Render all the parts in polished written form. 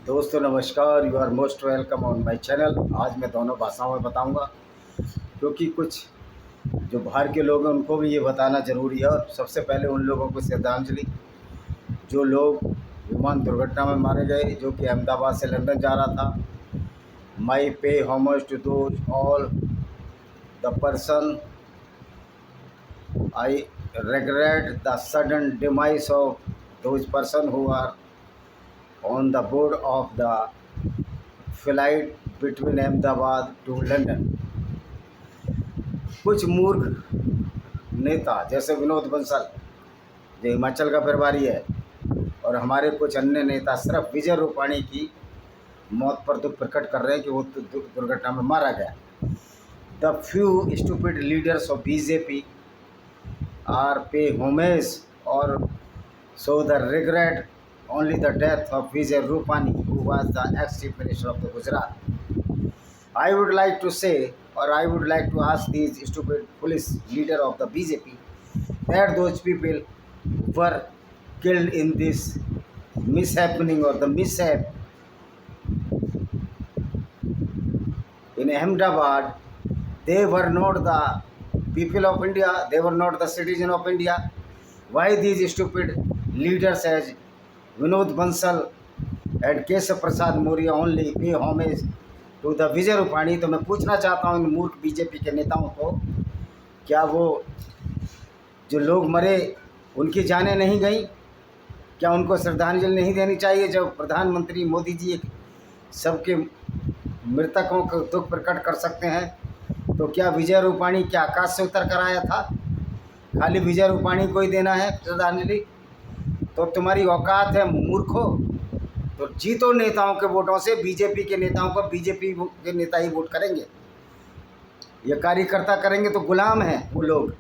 दोस्तों नमस्कार, you are most welcome on my channel. आज मैं दोनों भाषाओं में बताऊंगा क्योंकि कुछ जो बाहर के लोग हैं उनको भी ये बताना ज़रूरी है। और सबसे पहले उन लोगों को श्रद्धांजलि जो लोग विमान दुर्घटना में मारे गए, जो कि अहमदाबाद से लंदन जा रहा था। My pay homage to those all the person. I regret the sudden demise of those person who are on the board of the flight between Ahmedabad to London। कुछ मूर्ख नेता जैसे विनोद बंसल जो हिमाचल का प्रभारी है, और हमारे कुछ अन्य नेता सिर्फ विजय रूपाणी की मौत पर दुख प्रकट कर रहे हैं कि वो दुर्घटना में मारा गया। The few stupid leaders of BJP are pay homage और show the regret only the death of Vijay Rupani, who was the ex-chief minister of the Gujarat। I would like to say, or I would like to ask these stupid police leader of the BJP that those people were killed in this mishappening or the mishap in Ahmedabad, they were not the people of India, they were not the citizen of India। Why these stupid leaders as Vinod Bansal and Keshav Prasad Mauर्य only pay homage to the Vijay Rupani। तो मैं पूछना चाहता हूँ इन मूर्ख BJP के नेताओं को, क्या वो जो लोग मरे उनकी जानें नहीं गई? क्या उनको श्रद्धांजलि नहीं देनी चाहिए? जब प्रधानमंत्री मोदी जी एक सबके मृतकों को दुख प्रकट कर सकते हैं, तो क्या विजय रूपाणी क्या आकाश से उतर कर आया था? खाली विजय रूपाणी को ही देना है श्रद्धांजलि? तो तुम्हारी औकात है मूर्खों, तो जीतो नेताओं के वोटों से। बीजेपी के नेताओं को बीजेपी के नेता ही वोट करेंगे, ये कार्यकर्ता करेंगे तो गुलाम हैं वो लोग।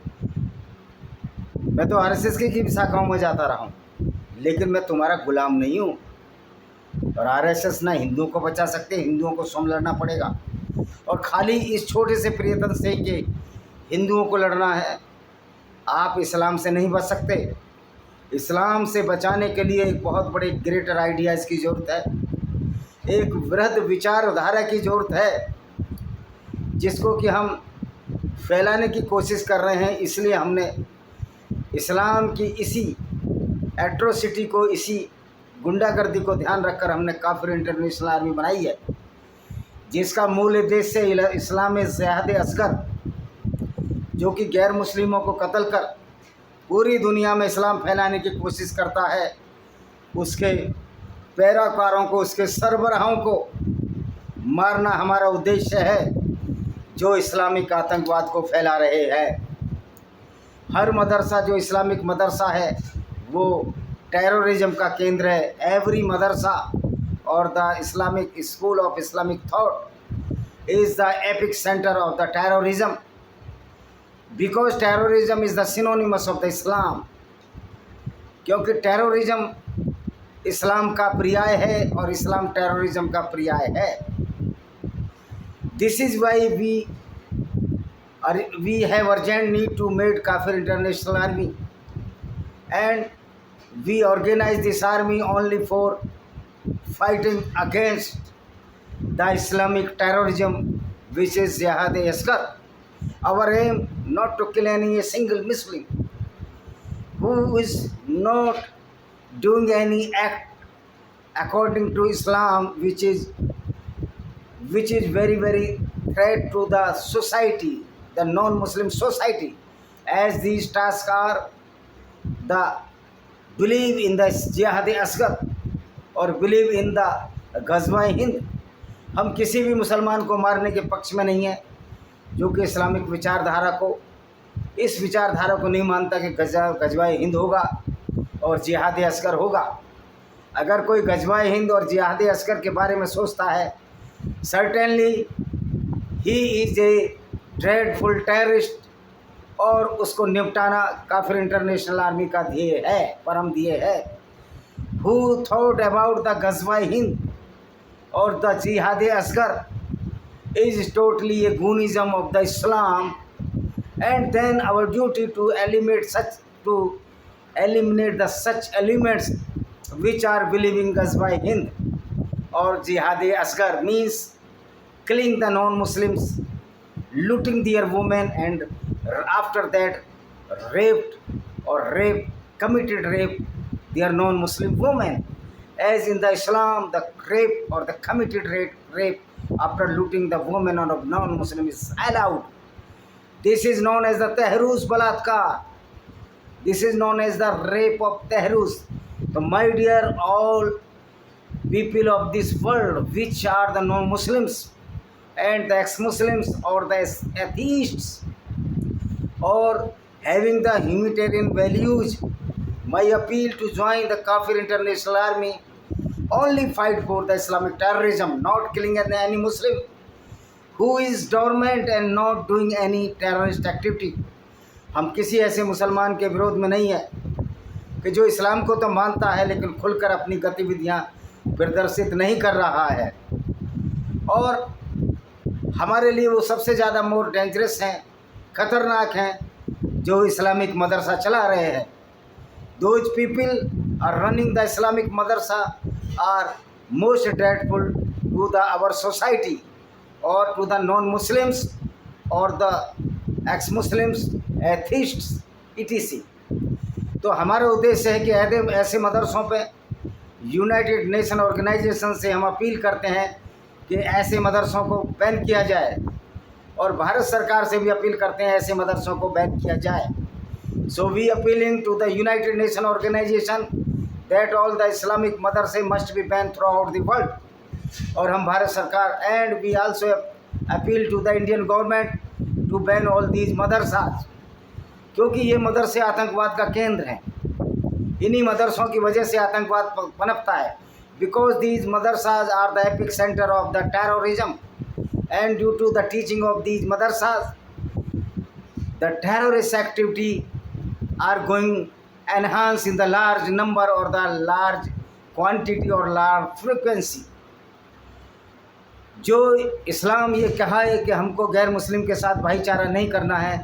मैं तो आरएसएस की शाखाओं में जाता रहा हूँ, लेकिन मैं तुम्हारा गुलाम नहीं हूँ। और आरएसएस ना हिंदुओं को बचा सकते, हिंदुओं को स्वयं लड़ना पड़ेगा। और खाली इस छोटे से प्रयत्न से कि हिंदुओं को लड़ना है, आप इस्लाम से नहीं बच सकते। इस्लाम से बचाने के लिए एक बहुत बड़े ग्रेटर आइडियाज़ की ज़रूरत है, एक वृहद विचारधारा की ज़रूरत है, जिसको कि हम फैलाने की कोशिश कर रहे हैं। इसलिए हमने इस्लाम की इसी एट्रोसिटी को, इसी गुंडागर्दी को ध्यान रखकर हमने काफिर इंटरनेशनल आर्मी बनाई है, जिसका मूल उद्देश्य इस्लाम जिहाद असगर, जो कि गैर मुस्लिमों को कत्ल कर पूरी दुनिया में इस्लाम फैलाने की कोशिश करता है, उसके पैरोकारों को, उसके सरबराहों को मारना हमारा उद्देश्य है, जो इस्लामिक आतंकवाद को फैला रहे हैं। हर मदरसा जो इस्लामिक मदरसा है वो टेररिज्म का केंद्र है। एवरी मदरसा और the Islamic school of Islamic thought is the epic centre of the terrorism, because terrorism is the synonymous of the Islam. क्योंकि टेररिज्म इस्लाम का पर्याय है और इस्लाम टेररिज्म का पर्याय है। This is why we have urgent need to made kafir international army, and we organize this army only for fighting against the Islamic terrorism, which is Jihad Asghar। Our aim not to kill any a single Muslim who is not doing any act according to Islam, which is very very threat to the society, the non-Muslim society, as these tasks are the believe in the jihad Asghar और believe in the Ghazwa-e Hind. हम किसी भी मुसलमान को मारने के पक्ष में नहीं है जो कि इस्लामिक विचारधारा को, इस विचारधारा को नहीं मानता कि गज़वाए हिंद होगा और जिहाद असगर होगा। अगर कोई गज़वाए हिंद और जिहाद असगर के बारे में सोचता है, certainly he is a dreadful terrorist, और उसको निपटाना काफिर इंटरनेशनल आर्मी का ध्येय है, परम ध्येय है। Who thought about the Ghazwa-e Hind और the jihad Asghar is totally a goonism of the Islam, and then our duty to eliminate the such elements which are believing Ghazwa-e Hind. or jihad asghar means killing the non-Muslims, looting their women, and after that committed rape their non-Muslim women. As in the Islam, the rape or the committed rape after looting the woman of non-Muslim is allowed. This is known as the Tehrus Balatkar. This is known as the rape of Tehrus. So my dear all people of this world, which are the non-Muslims and the ex-Muslims or the atheists, or having the humanitarian values, my appeal to join the Kafir International Army, only fight for the Islamic terrorism, not killing any Muslim who is dormant and not doing any terrorist activity. हम किसी ऐसे मुसलमान के विरोध में नहीं है कि जो इस्लाम को तो मानता है लेकिन खुलकर अपनी गतिविधियां प्रदर्शित नहीं कर रहा है, और हमारे लिए वो सबसे ज़्यादा मोर डेंजरस हैं, ख़तरनाक हैं जो इस्लामिक मदरसा चला रहे हैं. Those people are running the Islamic madrasa are most dreadful to our society or to the non-Muslims or the ex-Muslims, atheists, etc. तो हमारा उद्देश्य है कि ऐसे मदरसों पे यूनाइटेड नेशन ऑर्गेनाइजेशन से हम अपील करते हैं कि ऐसे मदरसों को बैन किया जाए, और भारत सरकार से भी अपील करते हैं ऐसे मदरसों को बैन किया जाए. So we appealing to the United Nations organization that all the Islamic madrasa must be banned throughout the world. और हम भारत सरकार and we also appeal to the Indian government to ban all these madrasas, क्योंकि ये मदरसे आतंकवाद का केंद्र हैं. इन्हीं मदरसों की वजह से आतंकवाद पनपता है. Because these madrasas are the epic center of the terrorism, and due to the teaching of these madrasas, the terrorist activity are going enhance in the large number or the large quantity or large frequency. जो इस्लाम ये कहा है कि हमको गैर मुस्लिम के साथ भाईचारा नहीं करना है,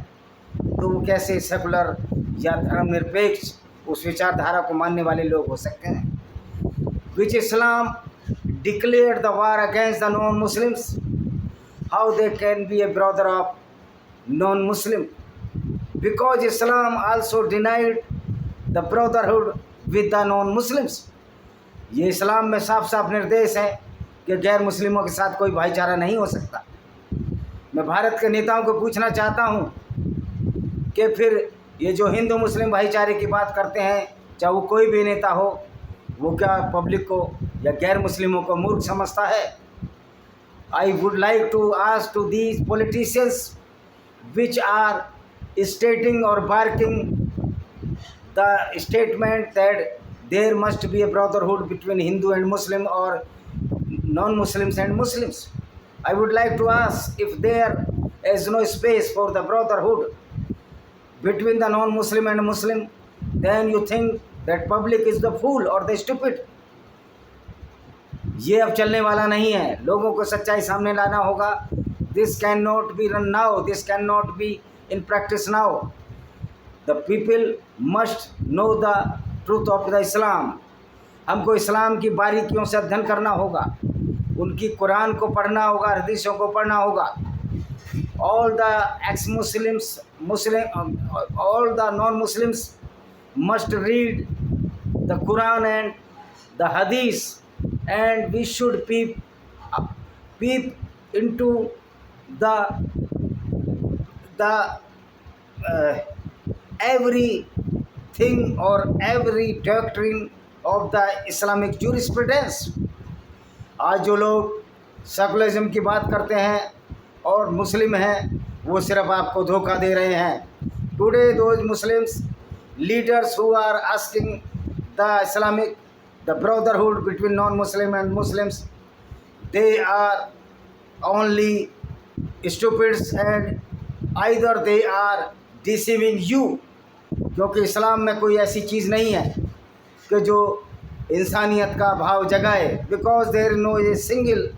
तो वो कैसे सेकुलर या धर्मनिरपेक्ष उस विचारधारा को मानने वाले लोग हो सकते हैं. Which Islam declared the war against the non-Muslims, how they can be a brother of non-Muslim? Because Islam also denied the brotherhood with the non-Muslims. ये इस्लाम में साफ साफ निर्देश है कि गैर मुस्लिमों के साथ कोई भाईचारा नहीं हो सकता. मैं भारत के नेताओं को पूछना चाहता हूँ कि फिर ये जो हिंदू मुस्लिम भाईचारे की बात करते हैं, चाहे वो कोई भी नेता हो, वो क्या पब्लिक को या गैर मुस्लिमों को मूर्ख समझता है? I would like to ask to these politicians which are stating or barking the statement that there must be a brotherhood between Hindu and Muslim or non-Muslims and Muslims. I would like to ask, if there is no space for the brotherhood between the non-Muslim and Muslim, then you think that public is the fool or the stupid. ये अब चलने वाला नहीं है. लोगों को सच्चाई सामने लाना होगा. This cannot be run now. This cannot be in practice now. The people must know the truth of the Islam. हमको इस्लाम की बारीकियों से अध्ययन करना होगा, उनकी कुरान को पढ़ना होगा, हदीसों को पढ़ना होगा. All the ex-Muslims, all the non-Muslims must read the Quran and the Hadith, and we should peep into the everything or every doctrine of the Islamic jurisprudence. आज जो लोग सेकुलरिज्म की बात करते हैं और मुस्लिम हैं, वो सिर्फ आपको धोखा दे रहे हैं. Today those Muslims leaders who are asking the brotherhood between non-Muslim and Muslims, they are only stupids and either they are deceiving you. क्योंकि इस्लाम में कोई ऐसी चीज़ नहीं है कि जो इंसानियत का भाव जगाए. Because there is no a single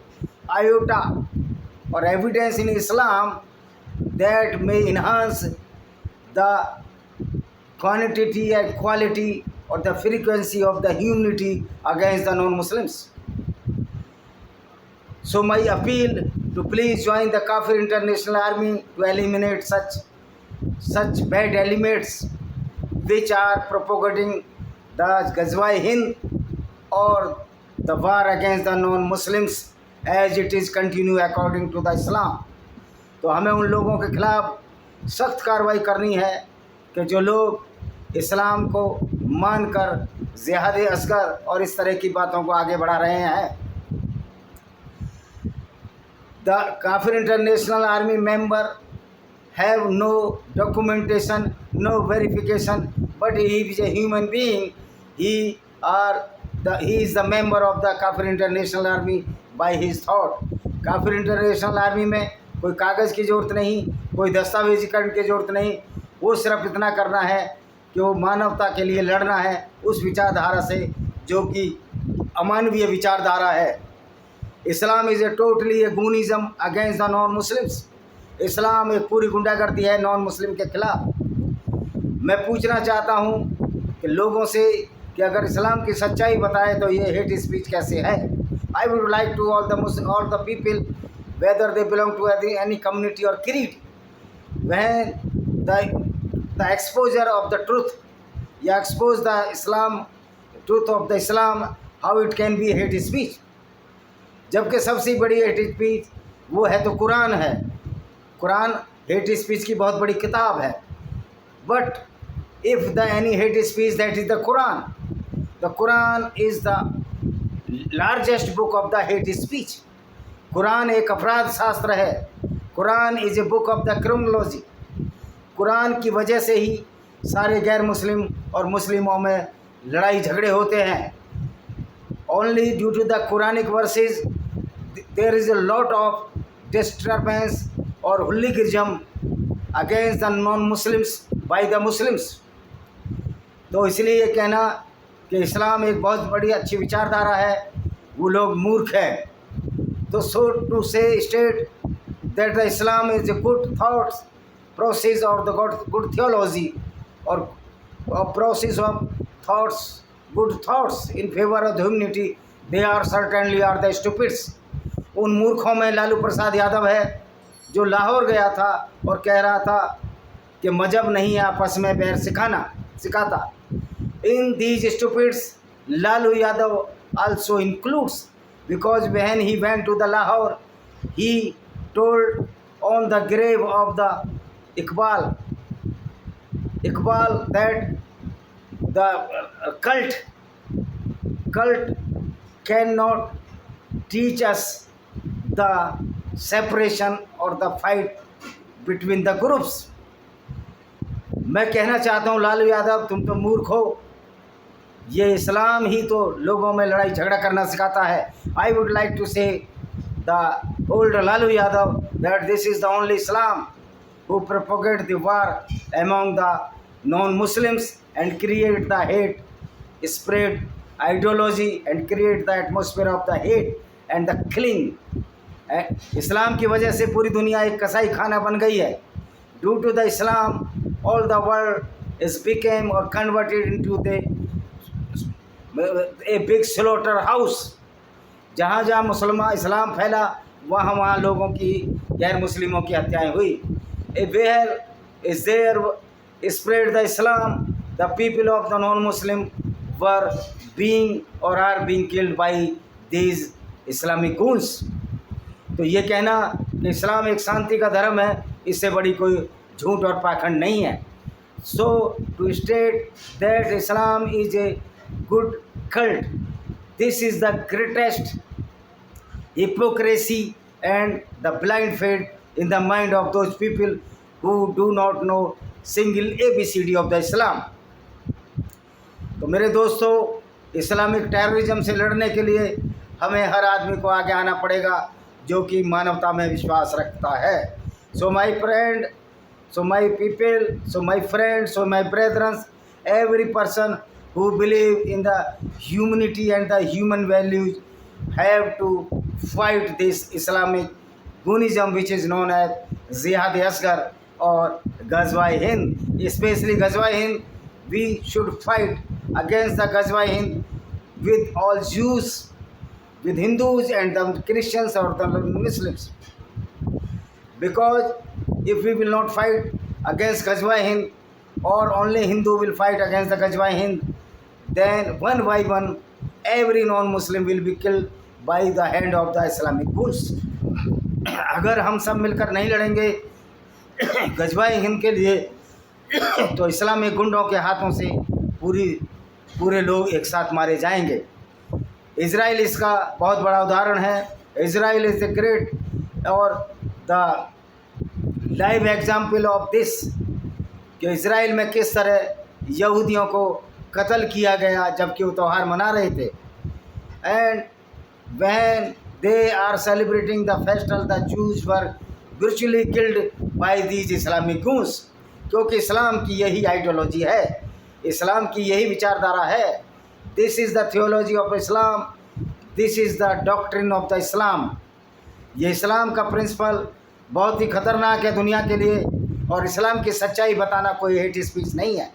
iota or evidence in Islam that may enhance the quantity and quality or the frequency of the humanity against the non-Muslims. So my appeal to please join the Kafir International Army to eliminate such bad elements which are propagating the Ghazwa Hind or the war against the non-Muslims as it is continue according to the Islam. तो हमें उन लोगों के खिलाफ सख्त कार्रवाई करनी है कि जो लोग इस्लाम को मानकर जिहाद असगर और इस तरह की बातों को आगे बढ़ा रहे हैं. The Kafir International Army member have no documentation, no verification, but he is a human being. He is the member of the Kafir International Army by his thought. Kafir International Army में कोई कागज़ की ज़रूरत नहीं, कोई दस्तावेजीकरण की ज़रूरत नहीं. वो सिर्फ इतना करना है कि वो मानवता के लिए लड़ना है उस विचारधारा से जो कि अमानवीय विचारधारा है. Islam is a totally a goonism against the non Muslims. इस्लाम एक पूरी गुंडागर्दी है नॉन मुस्लिम के खिलाफ. मैं पूछना चाहता हूँ कि लोगों से कि अगर इस्लाम की सच्चाई बताए तो ये हेट स्पीच कैसे है. I would like to all the people whether they belong to any community or creed, when the exposure of the truth, you expose the truth of the Islam, how it can be hate speech. जबकि सबसे बड़ी hate speech वो है तो कुरान है. Quran hate speech की बहुत बड़ी किताब है. But if the any hate speech that is the Quran is the largest book of the hate speech. Quran एक अपराध शास्त्र है. Quran is a book of the criminology. Quran की वजह से ही सारे गैर मुस्लिम और मुस्लिमों में लड़ाई झगड़े होते हैं. Only due to the Quranic verses there is a lot of disturbance और hooliganism against the non Muslims by the Muslims. तो इसलिए ये कहना कि इस्लाम एक बहुत बड़ी अच्छी विचारधारा है, वो लोग मूर्ख हैं. तो so to say state that the Islam is a good thoughts process or the good theology or a process of thoughts, good thoughts in favor of the humanity, they are certainly are the stupids. उन मूर्खों में लालू प्रसाद यादव है जो लाहौर गया था और कह रहा था कि मजहब नहीं आपस में बैर सिखाता. In these stupids Lalu Yadav also includes, because when he went to the Lahore, he told on the grave of the Iqbal that the cult cannot teach us the separation or the fight between the groups. मैं कहना चाहता हूँ लालू यादव, तुम तो मूर्ख हो. ये इस्लाम ही तो लोगों में लड़ाई झगड़ा करना सिखाता है. I would like to say the old Lalu Yadav that this is the only Islam who propagate the war among the non Muslims and create the hate, spread ideology and create the atmosphere of the hate and the killing. इस्लाम की वजह से पूरी दुनिया एक कसाई खाना बन गई है. Due to the Islam all the world is became or converted into a big slaughter house. जहाँ जहाँ मुसलमान इस्लाम फैला वहाँ वहाँ लोगों की गैर मुस्लिमों की हत्याएं हुई. where is there spread the Islam, the people of the non-Muslim were being or are being killed by these Islamic goons. तो ये कहना कि इस्लाम एक शांति का धर्म है, इससे बड़ी कोई झूठ और पाखंड नहीं है. So to state that Islam is a good cult, this is the greatest hypocrisy and the blind faith in the mind of those people who do not know single ABCD of the Islam. तो मेरे दोस्तों, Islamic terrorism से लड़ने के लिए हमें हर आदमी को आगे आना पड़ेगा जो कि मानवता में विश्वास रखता है. So my friend, so my people, so my friends, so my brethren, every person who believe in the humanity and the human values have to fight this Islamic Gunism which is known as Jihad-e-Asghar or Ghazwa-e-Hind. Especially Ghazwa-e-Hind, we should fight against the Ghazwa-e-Hind with all Jews with Hindus and the Christians or the Muslims. Because if we will not fight against Ghazwa-e-Hind, or only Hindu will fight against the Ghazwa-e-Hind, then one by one every non-Muslim will be killed by the hand of the Islamic ghouls. अगर हम सब मिलकर नहीं लड़ेंगे गजवा-ए-हिंद के लिए तो इस्लामी गुंडों के हाथों से पूरे लोग एक साथ मारे जाएंगे। इज़राइल इसका बहुत बड़ा उदाहरण है। इज़राइल इज़ द ग्रेट और the live example of this कि इज़राइल में किस तरह यहूदियों को कत्ल किया गया जबकि वो त्यौहार मना रहे थे। And when they are celebrating the festival, the Jews were virtually killed by these Islamic ghouls, क्योंकि इस्लाम की यही आइडियोलॉजी है, इस्लाम की यही विचारधारा है। This is the theology of Islam, this is the doctrine of the Islam. ये इस्लाम का प्रिंसिपल बहुत ही ख़तरनाक है दुनिया के लिए, और इस्लाम की सच्चाई बताना कोई हेट स्पीच नहीं है।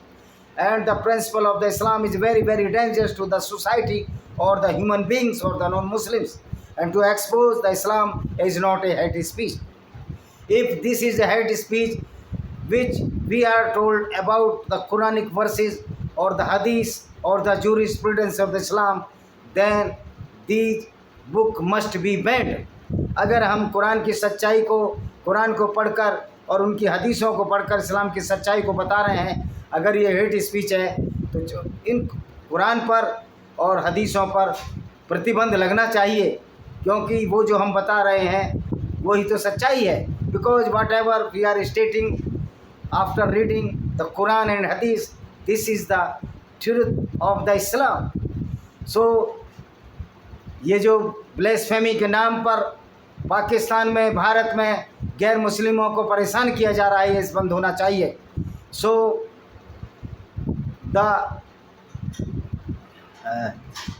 And the principle of the Islam is very very dangerous to the society और द ह्यूमन बींग्स और the non Muslims, and to expose the Islam is not a hate speech. If this is a hate speech which we are told about the Quranic verses or the hadith or the jurisprudence of the Islam, then these book must be banned. अगर हम कुरान की सच्चाई को, कुरान को पढ़कर और उनकी हदीसों को पढ़कर इस्लाम की सच्चाई को बता रहे हैं, अगर ये हेट स्पीच है तो जो इन कुरान पर और हदीसों पर प्रतिबंध लगना चाहिए, क्योंकि वो जो हम बता रहे हैं वही तो सच्चाई है। Because whatever we are stating after reading the Quran and hadith, this is the truth of the Islam. So ये जो ब्लेसफेमी के नाम पर पाकिस्तान में, भारत में गैर मुस्लिमों को परेशान किया जा रहा है, ये इस बंद होना चाहिए। So the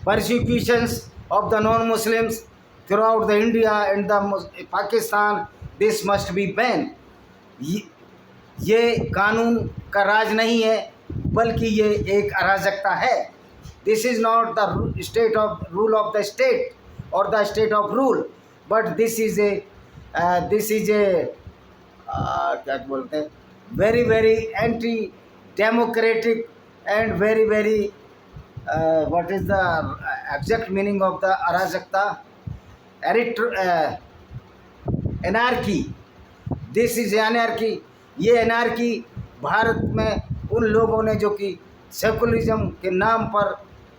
persecutions of the non-Muslims throughout the India and the Pakistan, this must be banned. ये कानून का राज नहीं है, बल्कि ये एक अराजकता है। This is not the state of rule of the state or the state of rule, but this is a क्या बोलते हैं, very very anti-democratic and very very what is the exact meaning of the अराजकता? Anarchy. This is anarchy. ये anarchy Bharat में उन लोगों ने जो कि सेकुलरिज्म के नाम पर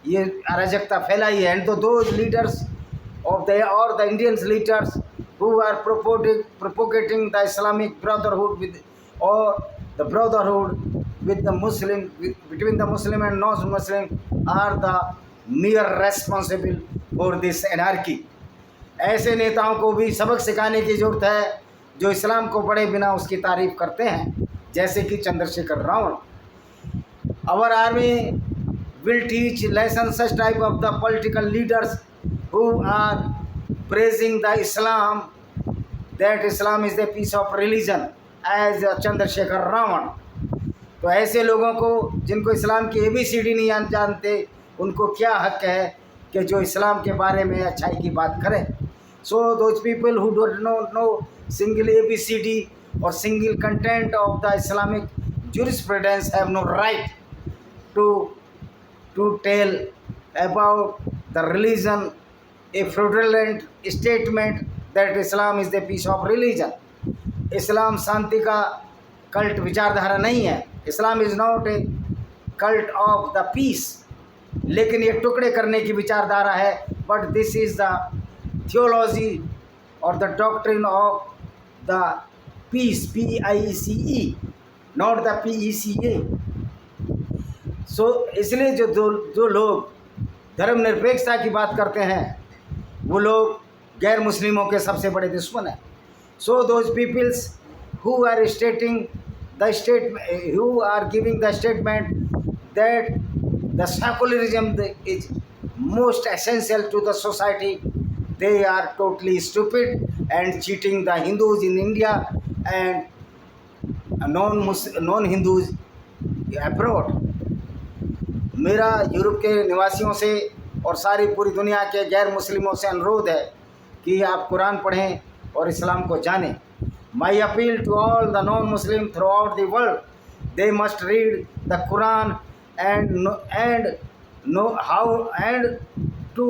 ये अराजकता फैलाई है। एंड तो दोज लीडर्स ऑफ द और the Indian leaders who are propagating the Islamic brotherhood with और the brotherhood with the Muslim, between the Muslim and non-Muslim are the mere responsible for this anarchy. ऐसे नेताओं को भी सबक सिखाने की ज़रूरत है जो इस्लाम को पढ़े बिना उसकी तारीफ़ करते हैं, जैसे कि Chandrashekhar Ravan. Our army will teach lessons such type of the political leaders who are praising the Islam, that Islam is the piece of religion, as Chandrashekhar Ravan. तो ऐसे लोगों को जिनको इस्लाम की ABCD नहीं जानते, उनको क्या हक है कि जो इस्लाम के बारे में अच्छाई की बात करें। So those people who don't know single ABCD और single content of the Islamic jurisprudence have no right to tell about the religion a fraudulent statement that Islam is the piece of religion. इस्लाम शांति का cult विचारधारा नहीं है। Islam is not a cult of the peace, लेकिन ये टुकड़े करने की विचारधारा है। But this is the theology और the doctrine of the peace, PICE, not the PECA। So इसलिए जो लोग धर्मनिरपेक्षता की बात करते हैं वो लोग गैर मुस्लिमों के सबसे बड़े दुश्मन हैं। So those peoples who are stating the who are giving the statement that the secularism is most essential to the society, they are totally stupid and cheating the Hindus in India and non-Hindus abroad. मेरा Europe के निवासियों से और सारी पूरी दुनिया के गैर मुस्लिमों से अनुरोध है कि आप कुरान पढ़ें और इस्लाम को जानें। My appeal to all the non Muslim throughout the world, they must read the Quran and know how and to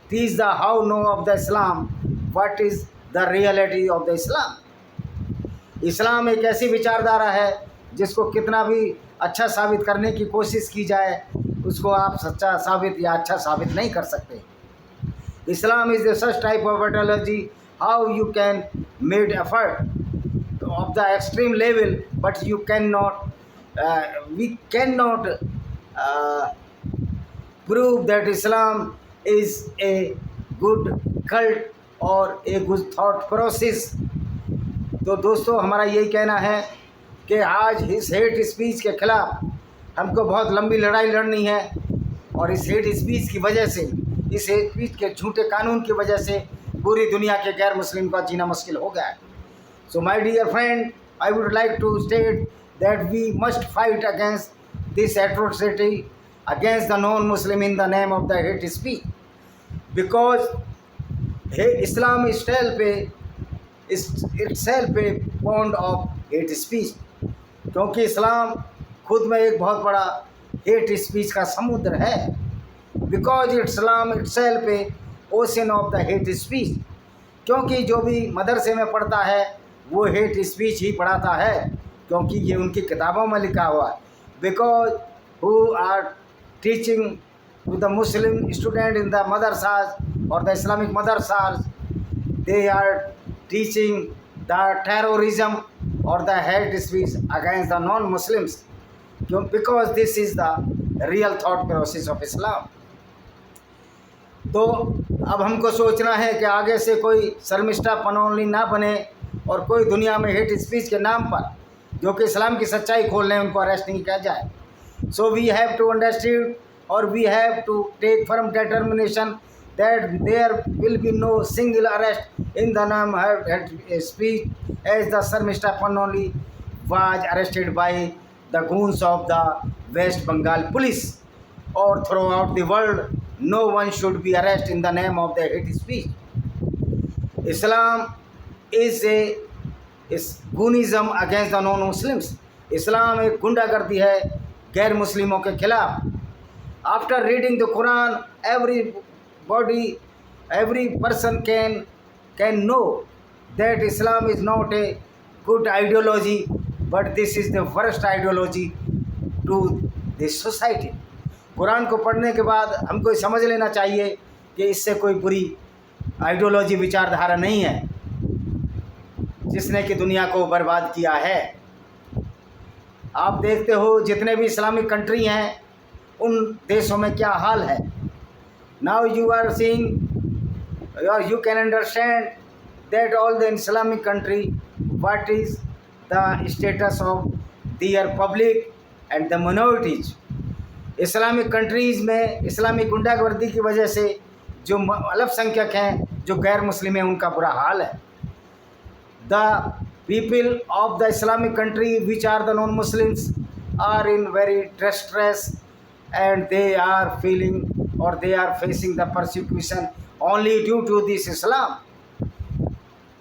teach the how know of the Islam, what is the reality of the Islam। इस्लाम एक ऐसी विचारधारा है जिसको कितना भी अच्छा साबित करने की कोशिश की जाए उसको आप सच्चा साबित या अच्छा साबित नहीं कर सकते। Islam is the such type of ideology how you can made effort of the extreme level but you can not we can not prove that Islam is a good cult or a good thought process। तो दोस्तों हमारा यही कहना है कि आज इस hate speech के खिलाफ हमको बहुत लंबी लड़ाई लड़नी है और इस हेट स्पीच की वजह से, इस हेट स्पीच के झूठे कानून की वजह से पूरी दुनिया के गैर मुस्लिम का जीना मुश्किल हो गया है। So my dear friend, I would like to state that we must fight against this atrocity against the non-Muslim in the name of the hate speech, because Islam itself a bond of hate speech, क्योंकि इस्लाम खुद में एक बहुत बड़ा hate speech का समुद्र है। Because Islam itself a ocean of the hate speech, क्योंकि जो भी मदरसे में पढ़ता है वो हेट स्पीच ही पढ़ाता है, क्योंकि ये उनकी किताबों में लिखा हुआ है। Because who are teaching to the Muslim student in the madrasas or the Islamic madrasas, they are teaching the terrorism or the hate speech against the non-Muslims, because this is the real thought process of Islam। तो अब हमको सोचना है कि आगे से कोई शर्मिष्ठा पनौली ना बने और कोई दुनिया में हेट स्पीच के नाम पर जो कि इस्लाम की सच्चाई खोल रहे हैं उनको अरेस्ट नहीं किया जाए। So we have to understand और we have to take firm determination that there will be no single arrest in the name of speech as the Sharmishtha Panoli was arrested by the goons of the west Bengal police और throughout the world no one should be arrest in the name of the hate speech. Islam is a is goonism against the non Muslims, इस्लाम एक गुंडागर्दी है गैर मुस्लिमों के खिलाफ। After reading the Quran every person can know that Islam is not a good ideology but this is the worst ideology to this society. कुरान को पढ़ने के बाद हमको समझ लेना चाहिए कि इससे कोई बुरी आइडियोलॉजी विचारधारा नहीं है जिसने कि दुनिया को बर्बाद किया है। आप देखते हो जितने भी इस्लामिक कंट्री हैं उन देशों में क्या हाल है। नाउ यू आर सीइंग और you can understand that all the Islamic country what is the status of their public and the minorities. Islamic countries में इस्लामिक गुंडागर्दी की वजह से जो अल्पसंख्यक हैं, जो गैर मुस्लिम हैं, उनका बुरा हाल है। The people of the Islamic country which are the non-Muslims are in very distress and they are feeling or they are facing the persecution only due to this Islam।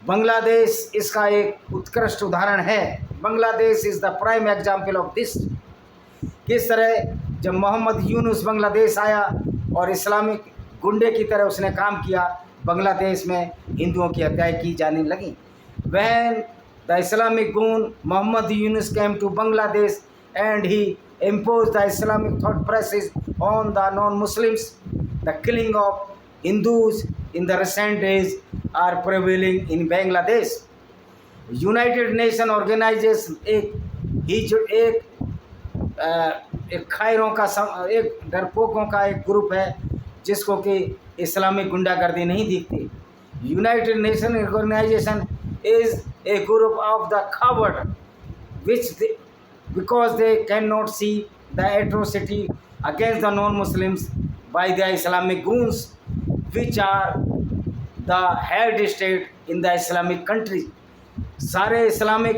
Bangladesh इसका एक उत्कृष्ट उदाहरण है। Bangladesh is the prime example of this. किस तरह जब मोहम्मद यूनुस बांग्लादेश आया और इस्लामिक गुंडे की तरह उसने काम किया, बांग्लादेश में हिंदुओं की हत्याएं की जाने लगी। When the Islamic goon Muhammad Yunus came to Bangladesh and he imposed the Islamic thought process on the non-Muslims, the killing of Hindus in the recent days are prevailing in Bangladesh। United Nations organization एक खैरों का एक डरपोकों का एक group है जिसको कि Islamic गुंडागर्दी नहीं दिखती। United Nation Organisation is a group of the coward because they cannot see the atrocity against the non-Muslims by the Islamic goons which are the head state in the Islamic country। सारे Islamic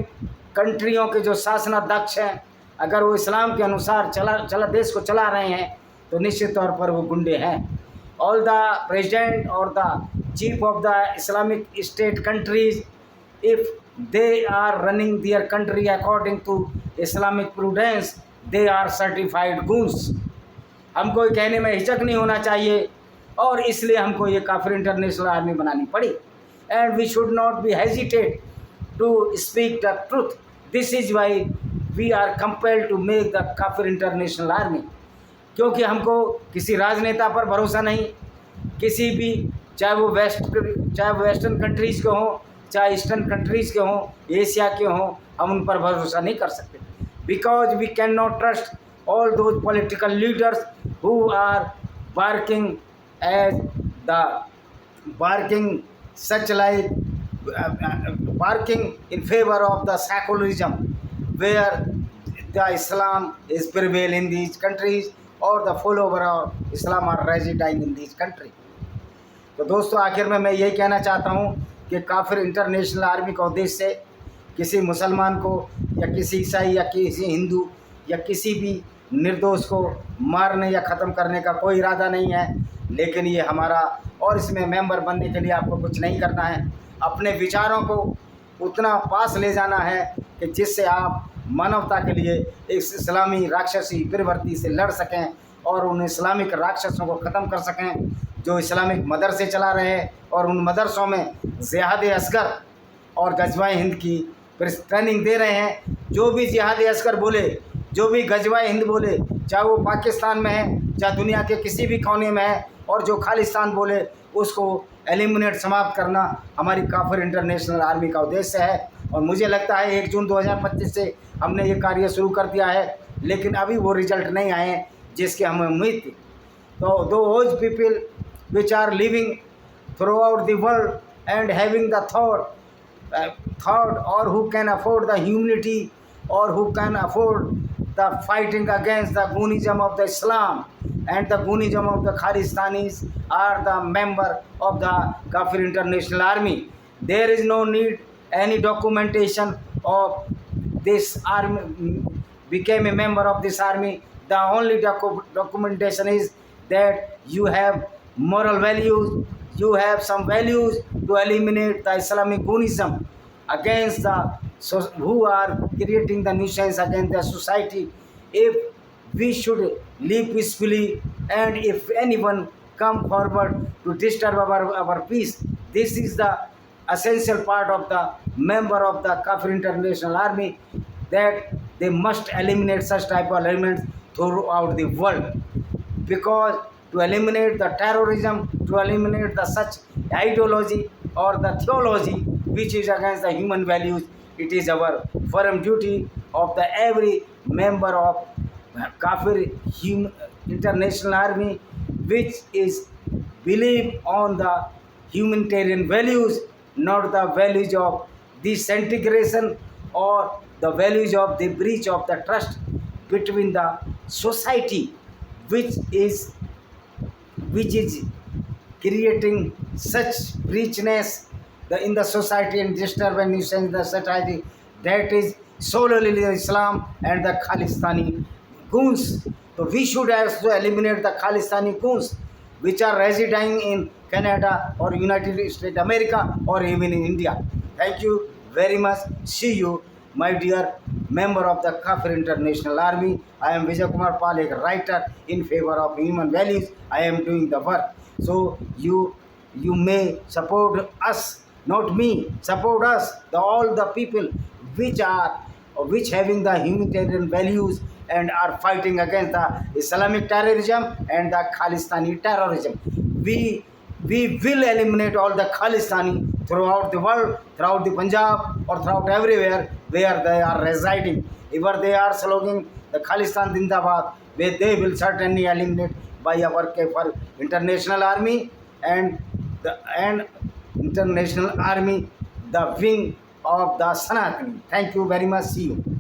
कंट्रियों के जो शासनाध्यक्ष हैं, अगर वो इस्लाम के अनुसार चला देश को चला रहे हैं तो निश्चित तौर पर वो गुंडे हैं। all the president or the chief of the Islamic State countries, if they are running their country according to Islamic prudence, they are certified goons. हमको ये कहने में हिचक नहीं होना चाहिए और इसलिए हमको ये काफिर इंटरनेशनल आर्मी बनानी पड़ी. And we should not be hesitate to speak the truth. This is why we are compelled to make the काफिर इंटरनेशनल आर्मी. क्योंकि हमको किसी राजनेता पर भरोसा नहीं, किसी भी चाहे वो वेस्टर्न कंट्रीज़ के हों, चाहे ईस्टर्न कंट्रीज़ के हों, एशिया के हों, हम उन पर भरोसा नहीं कर सकते. Because we can not trust all those political leaders who are barking such like barking in favor of the secularism, where the Islam is prevail in these countries or the follower of Islam are residing in these countries. तो दोस्तों, आखिर में मैं यही कहना चाहता हूँ कि काफिर इंटरनेशनल आर्मी का उद्देश्य से किसी मुसलमान को या किसी ईसाई या किसी हिंदू या किसी भी निर्दोष को मारने या ख़त्म करने का कोई इरादा नहीं है. लेकिन ये हमारा, और इसमें मेंबर बनने के लिए आपको कुछ नहीं करना है, अपने विचारों को उतना पास ले जाना है कि जिससे आप मानवता के लिए इस इस्लामी राक्षसी प्रवृत्ति से लड़ सकें और उन इस्लामिक राक्षसों को ख़त्म कर सकें जो इस्लामिक मदरसे चला रहे हैं और उन मदरसों में जिहाद असगर और गजवाए हिंद की ट्रेनिंग दे रहे हैं. जो भी जिहाद असगर बोले, जो भी गजवाए हिंद बोले, चाहे वो पाकिस्तान में है, चाहे दुनिया के किसी भी कोने में है, और जो खालिस्तान बोले, उसको एलिमिनेट समाप्त करना हमारी काफिर इंटरनेशनल आर्मी का उद्देश्य है. और मुझे लगता है 1 जून 2025 से हमने ये कार्य शुरू कर दिया है, लेकिन अभी वो रिजल्ट नहीं आए हैं जिसकी हमें उम्मीद थी. तो those people which are living throughout the world and having the thought or who can afford the humanity or who can afford the fighting against the Goonism of the Islam and the Goonism of the Khalistanis are the member of the Kafir International Army. There is no need any documentation of this army became a member of this army. The only documentation is that you have moral values, you have some values to eliminate the Islamic Goonism against the who are creating the nuisance against the society. If we should live peacefully and if anyone come forward to disturb our peace, this is the essential part of the member of the Kafir International Army, that they must eliminate such type of elements throughout the world. Because to eliminate the terrorism, to eliminate the such ideology or the theology which is against the human values, it is our firm duty of the every member of Kafir International Army which is believe on the humanitarian values, not the values of disintegration or the values of the breach of the trust between the society, which is creating such breachness in the society and disturbance in the society, that is solely the Islam and the Khalistani goons. So we should also eliminate the Khalistani goons which are residing in Canada or United States America or even in India. Thank you very much. See you, my dear member of the Kafir International Army. I am Vijay Kumar Pal, a writer in favor of human values. I am doing the work. So you may support us, not me. Support us, all the people which having the humanitarian values and are fighting against the Islamic terrorism and the Khalistani terrorism. We will eliminate all the Khalistani throughout the world, throughout the Punjab or throughout everywhere where they are residing. If they are slogan the Khalistan Zindabad, where they will certainly eliminate by our Kafir International Army and International Army, the wing of the Sanatani. Thank you very much. See you.